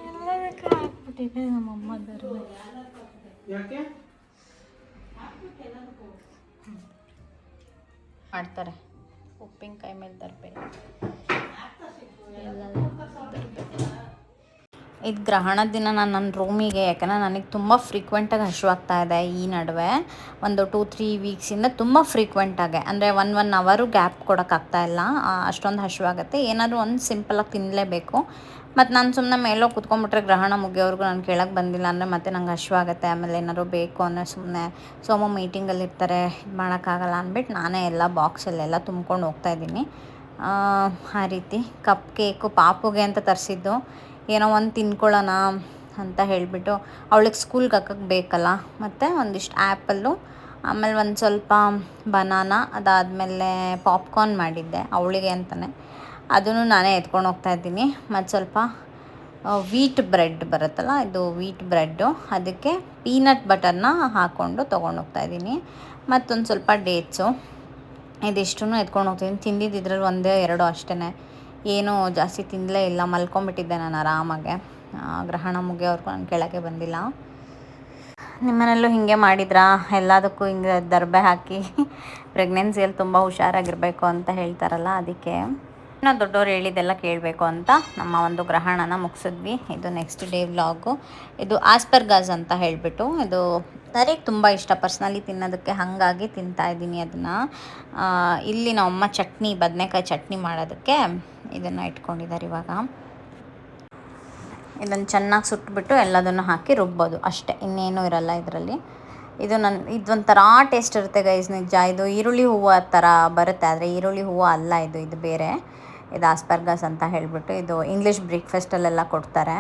ಎಲ್ಲದಕ್ಕೂ ಹಾಕ್ಬಿಟ್ಟಿದೆ ನಮ್ಮಮ್ಮ ದರ್ಬೆ. ಮಾಡ್ತಾರೆ ಉಪ್ಪಿನಕಾಯಿ ಮೇಲೆ ದರ್ಬೆ, ಇದು ಗ್ರಹಣದ ದಿನ ನಾನು ನನ್ನ ರೂಮಿಗೆ, ಯಾಕಂದರೆ ನನಗೆ ತುಂಬ ಫ್ರೀಕ್ವೆಂಟಾಗಿ ಹಸಿವಾಗ್ತಾಯಿದೆ ಈ ನಡುವೆ. ಒಂದು 2-3 ವೀಕ್ಸಿಂದ ತುಂಬ ಫ್ರೀಕ್ವೆಂಟಾಗೆ, ಅಂದರೆ 1 ಅವರು ಗ್ಯಾಪ್ ಕೊಡೋಕ್ಕಾಗ್ತಾಯಿಲ್ಲ, ಅಷ್ಟೊಂದು ಹಸಿವಾಗುತ್ತೆ. ಏನಾದರೂ ಒಂದು ಸಿಂಪಲಾಗಿ ತಿನ್ನಲೇಬೇಕು. ಮತ್ತು ನಾನು ಸುಮ್ಮನೆ ಮೇಲೋಗಿ ಕುತ್ಕೊಂಡ್ಬಿಟ್ರೆ ಗ್ರಹಣ ಮುಗಿಯೋವರೆಗೂ ನಾನು ಕೆಳಗೆ ಬಂದಿಲ್ಲ ಅಂದರೆ ಮತ್ತೆ ನಂಗೆ ಹಸಿವಾಗುತ್ತೆ. ಆಮೇಲೆ ಏನಾದ್ರು ಬೇಕು ಅಂದರೆ ಸುಮ್ಮನೆ ಸೋಮ ಮೀಟಿಂಗಲ್ಲಿ ಇರ್ತಾರೆ, ಇದು ಮಾಡೋಕ್ಕಾಗಲ್ಲ ಅಂದ್ಬಿಟ್ಟು ನಾನೇ ಎಲ್ಲ ಬಾಕ್ಸಲ್ಲೆಲ್ಲ ತುಂಬ್ಕೊಂಡು ಹೋಗ್ತಾಯಿದ್ದೀನಿ. ಆ ರೀತಿ ಕಪ್ ಕೇಕು ಪಾಪುಗೆ ಅಂತ ತರಿಸಿದ್ದು, ಏನೋ ಒಂದು ತಿನ್ಕೊಳ್ಳೋಣ ಅಂತ ಹೇಳಿಬಿಟ್ಟು, ಅವಳಿಗೆ ಸ್ಕೂಲ್ಗೆ ಹಾಕೋಕ್ಕೆ ಬೇಕಲ್ಲ. ಮತ್ತು ಒಂದಿಷ್ಟು ಆ್ಯಪಲ್ಲು, ಆಮೇಲೆ ಒಂದು ಸ್ವಲ್ಪ ಬನಾನಾ, ಅದಾದಮೇಲೆ ಪಾಪ್ಕಾರ್ನ್ ಮಾಡಿದ್ದೆ ಅವಳಿಗೆ ಅಂತಲೇ, ಅದನ್ನು ನಾನೇ ಎತ್ಕೊಂಡು ಹೋಗ್ತಾಯಿದ್ದೀನಿ. ಮತ್ತು ಸ್ವಲ್ಪ ವೀಟ್ ಬ್ರೆಡ್ ಬರುತ್ತಲ್ಲ, ಇದು ವೀಟ್ ಬ್ರೆಡ್ಡು, ಅದಕ್ಕೆ ಪೀನಟ್ ಬಟರ್ನ ಹಾಕ್ಕೊಂಡು ತೊಗೊಂಡು ಹೋಗ್ತಾಯಿದ್ದೀನಿ. ಮತ್ತೊಂದು ಸ್ವಲ್ಪ ಡೇಟ್ಸು, ಇದಿಷ್ಟೂ ಎತ್ಕೊಂಡು ಹೋಗ್ತೀನಿ. ತಿಂದಿದ್ದು ಇದ್ರಲ್ಲಿ 1-2 ಅಷ್ಟೇ, ಏನೂ ಜಾಸ್ತಿ ತಿನ್ನಲೇ ಇಲ್ಲ. ಮಲ್ಕೊಂಬಿಟ್ಟಿದ್ದೆ ನಾನು ಆರಾಮಾಗೆ, ಗ್ರಹಣ ಮುಗಿಯೋವರೆಗೂ ನಾನು ಕೆಳಗೆ ಬಂದಿಲ್ಲ. ನಿಮ್ಮನೆಯಲ್ಲೂ ಹೀಗೆ ಮಾಡಿದ್ರಾ? ಎಲ್ಲದಕ್ಕೂ ಹಿಂಗೆ ದರ್ಬೆ ಹಾಕಿ ಪ್ರೆಗ್ನೆನ್ಸಿಯಲ್ಲಿ ತುಂಬ ಹುಷಾರಾಗಿರಬೇಕು ಅಂತ ಹೇಳ್ತಾರಲ್ಲ, ಅದಕ್ಕೆ ನಾವು ದೊಡ್ಡವ್ರು ಹೇಳಿದ್ದೆಲ್ಲ ಕೇಳಬೇಕು ಅಂತ ನಮ್ಮ ಒಂದು ಗ್ರಹಣನ ಮುಗಿಸಿದ್ವಿ. ಇದು ನೆಕ್ಸ್ಟ್ ಡೇ ವ್ಲಾಗು. ಇದು ಆಸ್ಪರ್ಗಾಸ್ ಅಂತ ಹೇಳಿಬಿಟ್ಟು, ಇದು ನನಗೆ ತುಂಬ ಇಷ್ಟ ಪರ್ಸ್ನಲಿ ತಿನ್ನೋದಕ್ಕೆ, ಹಾಗಾಗಿ ತಿಂತಾಯಿದ್ದೀನಿ ಅದನ್ನು. ಇಲ್ಲಿ ನಮ್ಮಮ್ಮ ಚಟ್ನಿ, ಬದನೆಕಾಯಿ ಚಟ್ನಿ ಮಾಡೋದಕ್ಕೆ ಇದನ್ನು ಇಟ್ಕೊಂಡಿದ್ದಾರೆ. ಇವಾಗ ಇದನ್ನು ಚೆನ್ನಾಗಿ ಸುಟ್ಬಿಟ್ಟು ಎಲ್ಲದನ್ನು ಹಾಕಿ ರುಬ್ಬೋದು ಅಷ್ಟೇ, ಇನ್ನೇನು ಇರಲ್ಲ ಇದರಲ್ಲಿ. ಇದೊಂಥರ ಟೇಸ್ಟ್ ಇರುತ್ತೆ ಗೈಸ್, ನಿಜ. ಇದು ಈರುಳ್ಳಿ ಹೂವು ಥರ ಬರುತ್ತೆ, ಆದರೆ ಈರುಳ್ಳಿ ಹೂವು ಅಲ್ಲ, ಇದು ಬೇರೆ. ಇದು ಆಸ್ಪರ್ಗಸ್ ಅಂತ ಹೇಳಿಬಿಟ್ಟು ಇದು ಇಂಗ್ಲೀಷ್ ಬ್ರೇಕ್ಫಾಸ್ಟಲ್ಲೆಲ್ಲ ಕೊಡ್ತಾರೆ.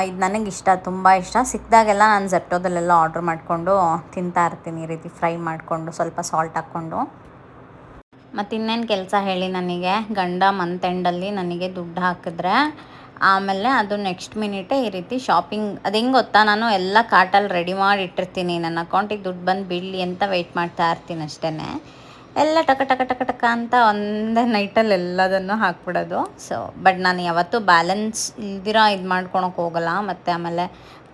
ಇದು ನನಗೆ ಇಷ್ಟ, ತುಂಬ ಇಷ್ಟ. ಸಿಕ್ಕಿದಾಗೆಲ್ಲ ನಾನು ಝೆಪ್ಟೋದಲ್ಲೆಲ್ಲ ಆರ್ಡ್ರ್ ಮಾಡಿಕೊಂಡು ತಿಂತಾ ಇರ್ತೀನಿ, ಈ ರೀತಿ ಫ್ರೈ ಮಾಡಿಕೊಂಡು ಸ್ವಲ್ಪ ಸಾಲ್ಟ್ ಹಾಕ್ಕೊಂಡು. ಮತ್ತು ಇನ್ನೇನು ಕೆಲಸ ಹೇಳಿ, ನನಗೆ ಗಂಡ ಮಂತ್ ಎಂಡಲ್ಲಿ ನನಗೆ ದುಡ್ಡು ಹಾಕಿದ್ರೆ ಆಮೇಲೆ ಅದು ನೆಕ್ಸ್ಟ್ ಮಿನಿಟೇ ಈ ರೀತಿ ಶಾಪಿಂಗ್. ಅದು ಹೆಂಗೆ ಗೊತ್ತಾ, ನಾನು ಎಲ್ಲ ಕಾರ್ಟಲ್ಲಿ ರೆಡಿ ಮಾಡಿ ಇಟ್ಟಿರ್ತೀನಿ, ನನ್ನ ಅಕೌಂಟಿಗೆ ದುಡ್ಡು ಬಂದು ಬೀಳಲಿ ಅಂತ ವೆಯ್ಟ್ ಮಾಡ್ತಾ ಇರ್ತೀನಿ ಅಷ್ಟೇ. ಎಲ್ಲ ಟಕ ಟಕ ಟಕ ಟಕ ಅಂತ ಒಂದೇ ನೈಟಲ್ಲಿ ಎಲ್ಲದನ್ನು ಹಾಕ್ಬಿಡೋದು. ಸೊ ಬಟ್ ನಾನು ಯಾವತ್ತೂ ಬ್ಯಾಲೆನ್ಸ್ ಇಲ್ದಿರ ಇದು ಮಾಡ್ಕೊಳಕ್ಕೆ ಹೋಗಲ್ಲ. ಮತ್ತು ಆಮೇಲೆ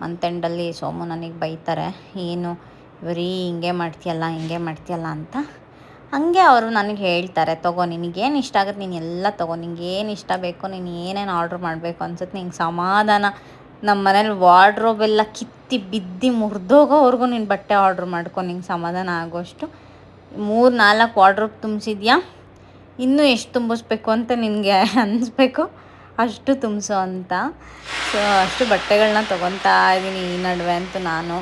ಮಂತ್ ಎಂಡಲ್ಲಿ ಸೋಮು ನನಗೆ ಬೈತಾರೆ, ಏನು ಬರೀ ಹಿಂಗೆ ಮಾಡ್ತೀಯಲ್ಲ ಅಂತ. ಹಾಗೆ ಅವರು ನನಗೆ ಹೇಳ್ತಾರೆ, ತೊಗೋ ನಿನಗೇನು ಇಷ್ಟ ಆಗುತ್ತೆ ನೀನು ಎಲ್ಲ ತೊಗೋ, ನಿಂಗೇನು ಇಷ್ಟ ಬೇಕೋ ನೀನು ಏನೇನು ಆರ್ಡ್ರ್ ಮಾಡಬೇಕು ಅನ್ಸುತ್ತೆ ನಿಂಗೆ ಸಮಾಧಾನ. ನಮ್ಮ ಮನೇಲಿ ವಾರ್ಡ್ರೋಬೆಲ್ಲ ಕಿತ್ತಿ ಬಿದ್ದು ಮುರಿದೋಗೋವರೆಗೂ ನೀನು ಬಟ್ಟೆ ಆರ್ಡ್ರ್ ಮಾಡ್ಕೊ, ನಿಂಗೆ ಸಮಾಧಾನ ಆಗೋಷ್ಟು. 3-4 ವಾರ್ಡ್ರೋಬ್ ತುಂಬಿಸಿದ್ಯಾ, ಇನ್ನೂ ಎಷ್ಟು ತುಂಬಿಸ್ಬೇಕು ಅಂತ ನಿನಗೆ ಅನ್ನಿಸ್ಬೇಕು ಅಷ್ಟು ತುಂಬಿಸು ಅಂತ. ಸೊ ಅಷ್ಟು ಬಟ್ಟೆಗಳನ್ನ ತೊಗೊತಾ ಇದ್ದೀನಿ ಈ ನಡುವೆ ಅಂತೂ. ನಾನು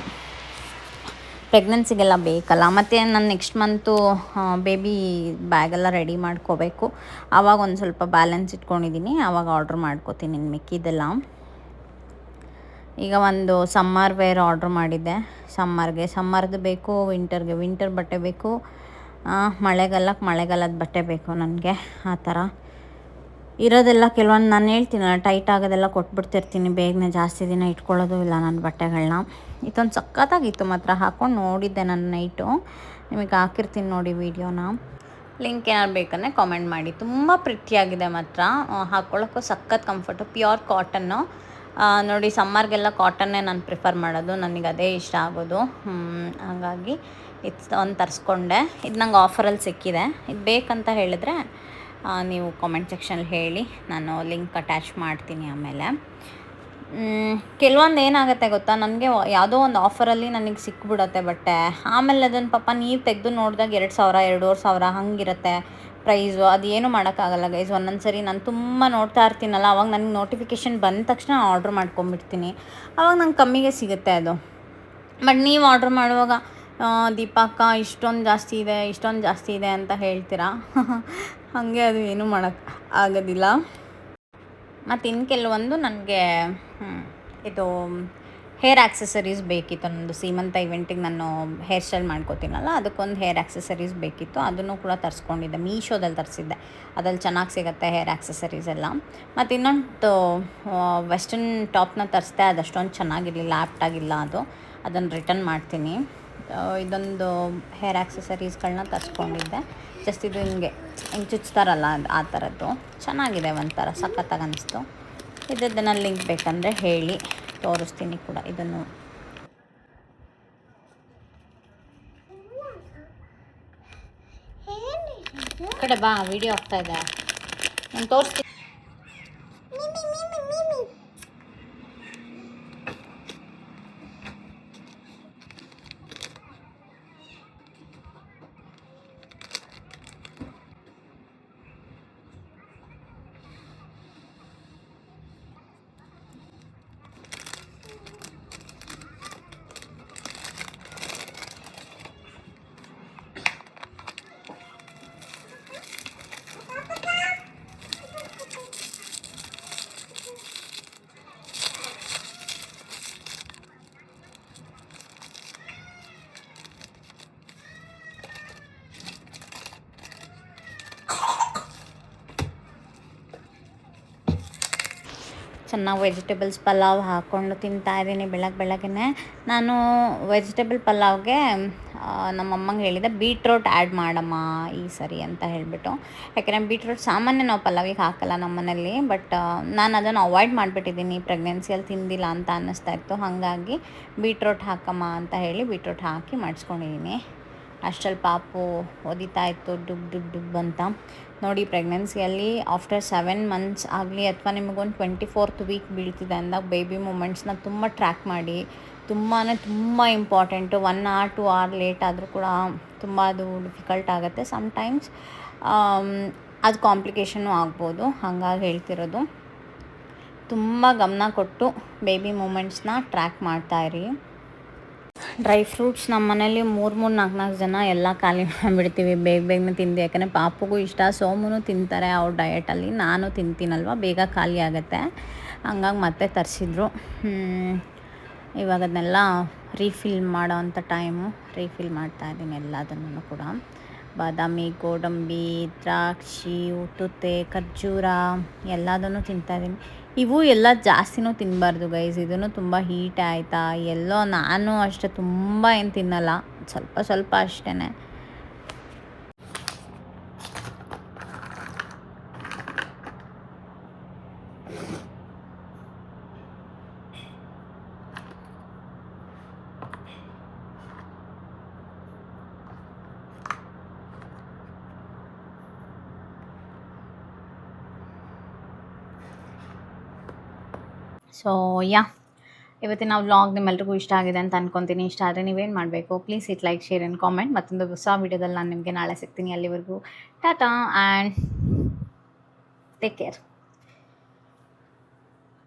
ಪ್ರೆಗ್ನೆನ್ಸಿಗೆಲ್ಲ ಬೇಕಲ್ಲ. ಮತ್ತು ನಾನು ನೆಕ್ಸ್ಟ್ ಮಂತು ಬೇಬಿ ಬ್ಯಾಗೆಲ್ಲ ರೆಡಿ ಮಾಡ್ಕೋಬೇಕು. ಆವಾಗ ಒಂದು ಸ್ವಲ್ಪ ಬ್ಯಾಲೆನ್ಸ್ ಇಟ್ಕೊಂಡಿದ್ದೀನಿ, ಆವಾಗ ಆರ್ಡ್ರ್ ಮಾಡ್ಕೋತೀನಿ ಇನ್ನು ಮಿಕ್ಕಿದೆಲ್ಲ. ಈಗ ಒಂದು ಸಮ್ಮರ್ ವೇರ್ ಆರ್ಡ್ರ್ ಮಾಡಿದ್ದೆ. ಸಮ್ಮರ್ದು ಬೇಕು, ವಿಂಟರ್ ಬಟ್ಟೆ ಬೇಕು, ಮಳೆಗಾಲದ ಬಟ್ಟೆ ಬೇಕು ನನಗೆ. ಆ ಥರ ಇರೋದೆಲ್ಲ ಕೆಲವೊಂದು ನಾನು ಹೇಳ್ತೀನಲ್ಲ, ಟೈಟ್ ಆಗೋದೆಲ್ಲ ಕೊಟ್ಬಿಡ್ತಿರ್ತೀನಿ, ಬೇಗನೆ ಜಾಸ್ತಿ ದಿನ ಇಟ್ಕೊಳ್ಳೋದು ಇಲ್ಲ ನನ್ನ ಬಟ್ಟೆಗಳನ್ನ. ಇದೊಂದು ಸಖತ್ತಾಗಿತ್ತು ಮಾತ್ರ, ಹಾಕ್ಕೊಂಡು ನೋಡಿದ್ದೆ ನಾನು ನೈಟು. ನಿಮಗೆ ಹಾಕಿರ್ತೀನಿ ನೋಡಿ ವೀಡಿಯೋನ, ಲಿಂಕ್ ಏನಾದ್ರು ಬೇಕಂದರೆ ಕಾಮೆಂಟ್ ಮಾಡಿ. ತುಂಬ ಪ್ರಿಟಿಯಾಗಿದೆ ಮಾತ್ರ, ಹಾಕ್ಕೊಳ್ಳೋಕ್ಕೂ ಸಖತ್ ಕಂಫರ್ಟು. ಪ್ಯೂರ್ ಕಾಟನ್ನು ನೋಡಿ. ಸಮ್ಮರ್ಗೆಲ್ಲ ಕಾಟನ್ನೇ ನಾನು ಪ್ರಿಫರ್ ಮಾಡೋದು, ನನಗೆ ಅದೇ ಇಷ್ಟ ಆಗೋದು. ಹಾಗಾಗಿ ಒಂದು ತರಿಸ್ಕೊಂಡೆ. ಇದು ನಂಗೆ ಆಫರಲ್ಲಿ ಸಿಕ್ಕಿದೆ. ಇದು ಬೇಕಂತ ಹೇಳಿದ್ರೆ ನೀವು ಕಾಮೆಂಟ್ ಸೆಕ್ಷನಲ್ಲಿ ಹೇಳಿ, ನಾನು ಲಿಂಕ್ ಅಟ್ಯಾಚ್ ಮಾಡ್ತೀನಿ. ಆಮೇಲೆ ಕೆಲವೊಂದು ಏನಾಗುತ್ತೆ ಗೊತ್ತಾ, ನನಗೆ ಯಾವುದೋ ಒಂದು ಆಫರಲ್ಲಿ ನನಗೆ ಸಿಕ್ಬಿಡತ್ತೆ ಬಟ್ಟೆ, ಆಮೇಲೆ ಅದನ್ನು ಪಾಪ ನೀವು ತೆಗೆದು ನೋಡಿದಾಗ 2,000-2,500 ಹಂಗಿರುತ್ತೆ ಪ್ರೈಸು. ಅದು ಏನೂ ಮಾಡೋಕ್ಕಾಗಲ್ಲ ಗೈಸ್. ಒಂದೊಂದು ಸರಿ ನಾನು ತುಂಬ ನೋಡ್ತಾ ಇರ್ತೀನಲ್ಲ, ಅವಾಗ ನನಗೆ ನೋಟಿಫಿಕೇಷನ್ ಬಂದ ತಕ್ಷಣ ಆರ್ಡ್ರ್ ಮಾಡ್ಕೊಂಬಿಡ್ತೀನಿ, ಅವಾಗ ನಂಗೆ ಕಮ್ಮಿಗೆ ಸಿಗುತ್ತೆ ಅದು. ಬಟ್ ನೀವು ಆರ್ಡ್ರ್ ಮಾಡುವಾಗ ದೀಪಾಕ್ಕ ಇಷ್ಟೊಂದು ಜಾಸ್ತಿ ಇದೆ ಅಂತ ಹೇಳ್ತೀರಾ. ಹಾಗೆ ಅದು ಏನೂ ಮಾಡೋಕ್ಕೆ ಆಗೋದಿಲ್ಲ. ಮತ್ತು ಇನ್ನು ಕೆಲವೊಂದು ನನಗೆ ಇದು ಹೇರ್ ಆಕ್ಸೆಸರೀಸ್ ಬೇಕಿತ್ತು. ನನ್ನದು ಸೀಮಂತ ಇವೆಂಟಿಗೆ ನಾನು ಹೇರ್ ಸ್ಟೈಲ್ ಮಾಡ್ಕೋತೀನಲ್ಲ, ಅದಕ್ಕೊಂದು ಹೇರ್ ಆಕ್ಸೆಸರೀಸ್ ಬೇಕಿತ್ತು. ಅದನ್ನು ಕೂಡ ತರಿಸ್ಕೊಂಡಿದ್ದೆ, ಮೀಶೋದಲ್ಲಿ ತರಿಸಿದ್ದೆ. ಅದ್ರಲ್ಲಿ ಚೆನ್ನಾಗಿ ಸಿಗುತ್ತೆ ಹೇರ್ ಆಕ್ಸೆಸರೀಸ್ ಎಲ್ಲ. ಮತ್ತು ಇನ್ನೊಂದು ವೆಸ್ಟರ್ನ್ ಟಾಪ್ನ ತರಿಸ್ದೆ, ಅದಷ್ಟೊಂದು ಚೆನ್ನಾಗಿರಲಿಲ್ಲ, ಆ್ಯಪ್ಟಾಗಿಲ್ಲ ಅದು. ಅದನ್ನು ರಿಟರ್ನ್ ಮಾಡ್ತೀನಿ. ಇದೊಂದು ಹೇರ್ ಆಕ್ಸೆಸರೀಸ್ಗಳನ್ನ ತರಿಸ್ಕೊಂಡಿದ್ದೆ. ಜಸ್ಟ್ ಇದು ಹಿಂಗೆ ಚುಚ್ತಾರಲ್ಲ ಆ ಥರದ್ದು, ಚೆನ್ನಾಗಿದೆ, ಒಂಥರ ಸಖತ್ತಾಗಿ ಅನ್ನಿಸ್ತು. ಇದನ್ನು ಲಿಂಕ್ ಬೇಕಂದರೆ ಹೇಳಿ, ತೋರಿಸ್ತೀನಿ ಕೂಡ ಇದನ್ನು. ಕಡೆ ಬಾ, ವಿಡಿಯೋ ಆಗ್ತಾಯಿದೆ, ನಾನು ತೋರಿಸ್ತೀನಿ. ಚೆನ್ನಾಗಿ ವೆಜಿಟೇಬಲ್ಸ್ ಪಲಾವ್ ಹಾಕ್ಕೊಂಡು ತಿಂತಾಯಿದ್ದೀನಿ ಬೆಳಗ್ಗೆ. ನಾನು ವೆಜಿಟೇಬಲ್ ಪಲಾವ್ಗೆ ನಮ್ಮಮ್ಮಂಗೆ ಹೇಳಿದೆ, ಬೀಟ್ರೋಟ್ ಆ್ಯಡ್ ಮಾಡಮ್ಮ ಈ ಸರಿ ಅಂತ ಹೇಳಿಬಿಟ್ಟು. ಯಾಕೆಂದರೆ ಬೀಟ್ರೋಟ್ ಸಾಮಾನ್ಯ ನಾವು ಪಲಾವಿಗೆ ಹಾಕಲ್ಲ ನಮ್ಮ ಮನೇಲಿ. ಬಟ್ ನಾನು ಅದನ್ನು ಅವಾಯ್ಡ್ ಮಾಡಿಬಿಟ್ಟಿದ್ದೀನಿ, ಪ್ರೆಗ್ನೆನ್ಸಿಯಲ್ಲಿ ತಿಂದಿಲ್ಲ ಅಂತ ಅನ್ನಿಸ್ತಾ ಇತ್ತು. ಹಾಗಾಗಿ ಬೀಟ್ರೋಟ್ ಹಾಕಮ್ಮ ಅಂತ ಹೇಳಿ ಬೀಟ್ರೋಟ್ ಹಾಕಿ ಮಾಡಿಸ್ಕೊಂಡಿದ್ದೀನಿ. ಅಷ್ಟರಲ್ಲಿ ಪಾಪು ಒದಿತಾ ಇತ್ತು ಡುಬ್ ಅಂತ. ನೋಡಿ, ಪ್ರೆಗ್ನೆನ್ಸಿಯಲ್ಲಿ ಆಫ್ಟರ್ 7 months ಆಗಲಿ ಅಥವಾ ನಿಮಗೊಂದು 24th ವೀಕ್ ಬೀಳ್ತಿದೆ ಅಂದಾಗ ಬೇಬಿ ಮೂಮೆಂಟ್ಸ್ನ ತುಂಬ ಟ್ರ್ಯಾಕ್ ಮಾಡಿ. ತುಂಬ ಇಂಪಾರ್ಟೆಂಟು. 1 hour 2 hour ಲೇಟ್ ಆದರೂ ಕೂಡ ತುಂಬ ಅದು ಡಿಫಿಕಲ್ಟ್ ಆಗುತ್ತೆ ಸಮ್ಟೈಮ್ಸ್. ಅದು ಕಾಂಪ್ಲಿಕೇಶನ್ನು ಆಗ್ಬೋದು. ಹಾಗಾಗಿ ಹೇಳ್ತಿರೋದು, ತುಂಬ ಗಮನ ಕೊಟ್ಟು ಬೇಬಿ ಮೂಮೆಂಟ್ಸ್ನ ಟ್ರ್ಯಾಕ್ ಮಾಡ್ತಾಯಿರಿ. ಡ್ರೈ ಫ್ರೂಟ್ಸ್ ನಮ್ಮ ಮನೇಲಿ 3 ಜನ ಎಲ್ಲ ಖಾಲಿ ಮಾಡಿಬಿಡ್ತೀವಿ ಬೇಗ ಬೇಗನೆ ತಿಂದು. ಯಾಕಂದರೆ ಪಾಪುಗೂ ಇಷ್ಟ, ಸೋಮುನು ತಿಂತಾರೆ ಅವ್ರ ಡಯಟಲ್ಲಿ, ನಾನು ತಿಂತೀನಲ್ವ, ಬೇಗ ಖಾಲಿ ಆಗುತ್ತೆ. ಹಂಗಾಗಿ ಮತ್ತೆ ತರಿಸಿದ್ರು. ಇವಾಗ ಅದನ್ನೆಲ್ಲ ರೀಫಿಲ್ ಮಾಡೋ ಅಂಥ ಟೈಮು. ರೀಫಿಲ್ ಮಾಡ್ತಾಯಿದ್ದೀನಿ ಎಲ್ಲದನ್ನು ಕೂಡ. ಬಾದಾಮಿ, ಗೋಡಂಬಿ, ದ್ರಾಕ್ಷಿ, ಉತ್ತುತ್ತೆ, ಖರ್ಜೂರ ಎಲ್ಲದನ್ನು ತಿಂತಾಯಿದ್ದೀನಿ. ಇವು ಎಲ್ಲ ಜಾಸ್ತಿನೂ ತಿನ್ನಬಾರ್ದು ಗೈಸ್, ಇದನ್ನು ತುಂಬ ಹೀಟ್ ಆಯಿತಾ. ಎಲ್ಲೋ ನಾನು ಅಷ್ಟೇ ತುಂಬ ಏನು ತಿನ್ನಲ್ಲ, ಸ್ವಲ್ಪ ಸ್ವಲ್ಪ ಅಷ್ಟೇ. ಸೊ ಇವತ್ತಿನ ವ್ಲಾಗ್ ನಿಮ್ಮೆಲ್ರಿಗೂ ಇಷ್ಟ ಆಗಿದೆ ಅಂತ ಅನ್ಕೊತೀನಿ. ಇಷ್ಟ ಆದರೆ ನೀವೇನು ಮಾಡಬೇಕು, please it like, share and comment. ಮತ್ತೊಂದು ಹೊಸ ವೀಡಿಯೋದಲ್ಲಿ ನಾನು ನಿಮಗೆ ನಾಳೆ ಸಿಗ್ತೀನಿ. ಅಲ್ಲಿವರೆಗೂ ಟಾಟಾ ಆ್ಯಂಡ್ ಟೇಕ್ ಕೇರ್.